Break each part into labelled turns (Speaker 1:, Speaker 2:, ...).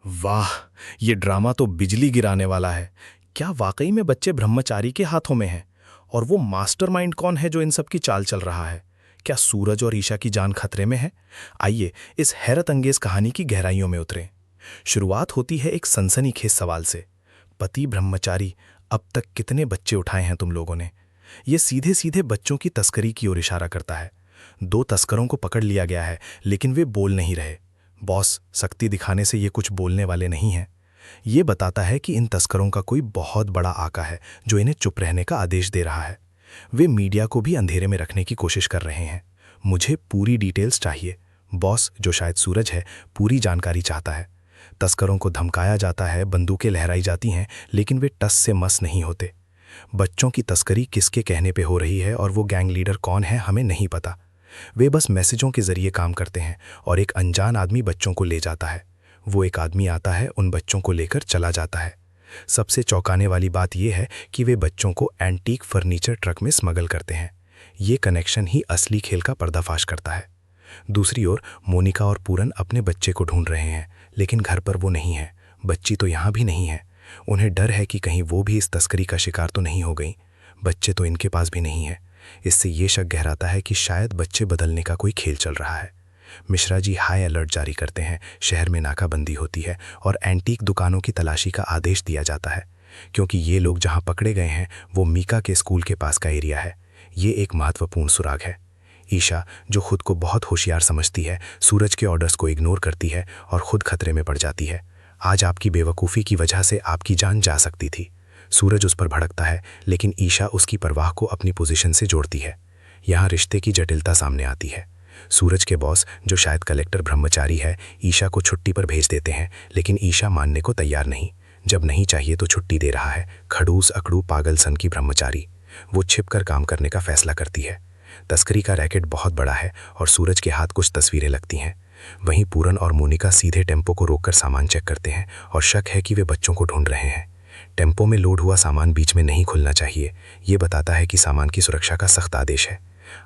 Speaker 1: वाह! ये ड्रामा तो बिजली गिराने वाला है। क्या वाकई में बच्चे ब्रह्मचारी के हाथों में हैं? और वो मास्टरमाइंड कौन है जो इन सब की चाल चल रहा है? क्या सूरज और ईशा की जान खतरे में है? आइए इस हैरत अंगेज कहानी की गहराइयों में उतरें। शुरुआत होती है एक सनसनीखेज सवाल से। पति ब्रह्मचारी, अब तक कितने बच्चे उठाए हैं तुम लोगों ने? ये सीधे सीधे बच्चों की तस्करी की ओर इशारा करता है। 2 तस्करों को पकड़ लिया गया है, लेकिन वे बोल नहीं रहे। बॉस, सख्ती दिखाने से ये कुछ बोलने वाले नहीं हैं। ये बताता है कि इन तस्करों का कोई बहुत बड़ा आका है जो इन्हें चुप रहने का आदेश दे रहा है। वे मीडिया को भी अंधेरे में रखने की कोशिश कर रहे हैं। मुझे पूरी डिटेल्स चाहिए। बॉस, जो शायद सूरज है, पूरी जानकारी चाहता है। तस्करों को धमकाया जाता है, बंदूकें लहराई जाती हैं, लेकिन वे टस से मस नहीं होते। बच्चों की तस्करी किसके कहने पे हो रही है और वो गैंग लीडर कौन है, हमें नहीं पता। वे बस मैसेजों के जरिए काम करते हैं और एक अनजान आदमी बच्चों को ले जाता है। वो एक आदमी आता है, उन बच्चों को लेकर चला जाता है। सबसे चौंकाने वाली बात यह है कि वे बच्चों को एंटीक फर्नीचर ट्रक में स्मगल करते हैं। ये कनेक्शन ही असली खेल का पर्दाफाश करता है। दूसरी ओर मोनिका और पूरन अपने बच्चे को ढूंढ रहे हैं, लेकिन घर पर वो नहीं है। बच्ची तो यहाँ भी नहीं है। उन्हें डर है कि कहीं वो भी इस तस्करी का शिकार तो नहीं हो गई। बच्चे तो इनके पास भी नहीं है। इससे ये शक गहराता है कि शायद बच्चे बदलने का कोई खेल चल रहा है। मिश्रा जी हाई अलर्ट जारी करते हैं। शहर में नाकाबंदी होती है और एंटीक दुकानों की तलाशी का आदेश दिया जाता है, क्योंकि ये लोग जहां पकड़े गए हैं वो मीका के स्कूल के पास का एरिया है। ये एक महत्वपूर्ण सुराग है। ईशा, जो खुद को बहुत होशियार समझती है, सूरज के ऑर्डर्स को इग्नोर करती है और खुद खतरे में पड़ जाती है। आज आपकी बेवकूफ़ी की वजह से आपकी जान जा सकती थी। सूरज उस पर भड़कता है, लेकिन ईशा उसकी परवाह को अपनी पोजीशन से जोड़ती है। यहाँ रिश्ते की जटिलता सामने आती है। सूरज के बॉस, जो शायद कलेक्टर ब्रह्मचारी है, ईशा को छुट्टी पर भेज देते हैं, लेकिन ईशा मानने को तैयार नहीं। जब नहीं चाहिए तो छुट्टी दे रहा है। खड़ूस अकड़ू पागल सन की ब्रह्मचारी। वो छिपकर काम करने का फैसला करती है। तस्करी का रैकेट बहुत बड़ा है और सूरज के हाथ कुछ तस्वीरें लगती हैं। वहीं पूरन और मोनिका सीधे टेम्पो को रोककर सामान चेक करते हैं और शक है कि वे बच्चों को ढूंढ रहे हैं। टेम्पो में लोड हुआ सामान बीच में नहीं खुलना चाहिए। ये बताता है कि सामान की सुरक्षा का सख्त आदेश है।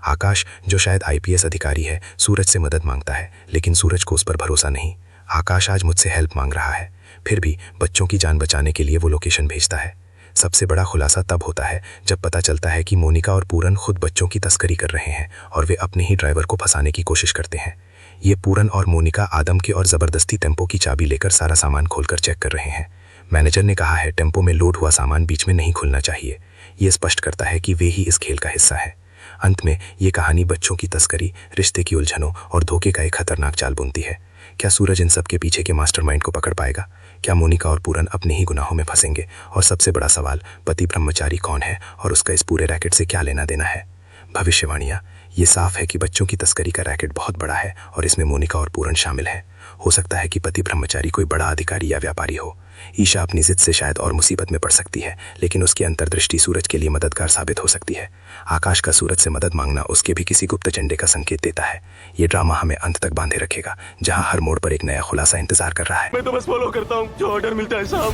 Speaker 1: आकाश, जो शायद आईपीएस अधिकारी है, सूरज से मदद मांगता है, लेकिन सूरज को उस पर भरोसा नहीं। आकाश आज मुझसे हेल्प मांग रहा है, फिर भी बच्चों की जान बचाने के लिए वो लोकेशन भेजता है। सबसे बड़ा खुलासा तब होता है जब पता चलता है कि मोनिका और पूरन खुद बच्चों की तस्करी कर रहे हैं और वे अपने ही ड्राइवर को फंसाने की कोशिश करते हैं। ये पूरन और मोनिका आदम के और ज़बरदस्ती टेम्पो की चाबी लेकर सारा सामान खोलकर चेक कर रहे हैं। मैनेजर ने कहा है टेम्पो में लोड हुआ सामान बीच में नहीं खुलना चाहिए। ये स्पष्ट करता है कि वे ही इस खेल का हिस्सा है। अंत में ये कहानी बच्चों की तस्करी, रिश्ते की उलझनों और धोखे का एक खतरनाक चाल बुनती है। क्या सूरज इन सब के पीछे के मास्टरमाइंड को पकड़ पाएगा? क्या मोनिका और पूरन अपने ही गुनाहों में फंसेंगे? और सबसे बड़ा सवाल, पति ब्रह्मचारी कौन है और उसका इस पूरे रैकेट से क्या लेना देना है? भविष्यवाणियाँ, ये साफ है कि बच्चों की तस्करी का रैकेट बहुत बड़ा है और इसमें मोनिका और पूरन शामिल है। हो सकता है कि पति ब्रह्मचारी कोई बड़ा अधिकारी या व्यापारी हो। ईशा अपनी जिद से शायद और मुसीबत में पड़ सकती है, लेकिन उसकी अंतर्दृष्टि सूरज के लिए मददगार साबित हो सकती है। आकाश का सूरज से मदद मांगना उसके भी किसी गुप्त एजेंडे का संकेत देता है। ये ड्रामा हमें अंत तक बांधे रखेगा, जहां हर मोड़ पर एक नया खुलासा इंतजार कर रहा है।
Speaker 2: मैं तो बस फॉलो करता हूँ जो ऑर्डर मिलता है साहब।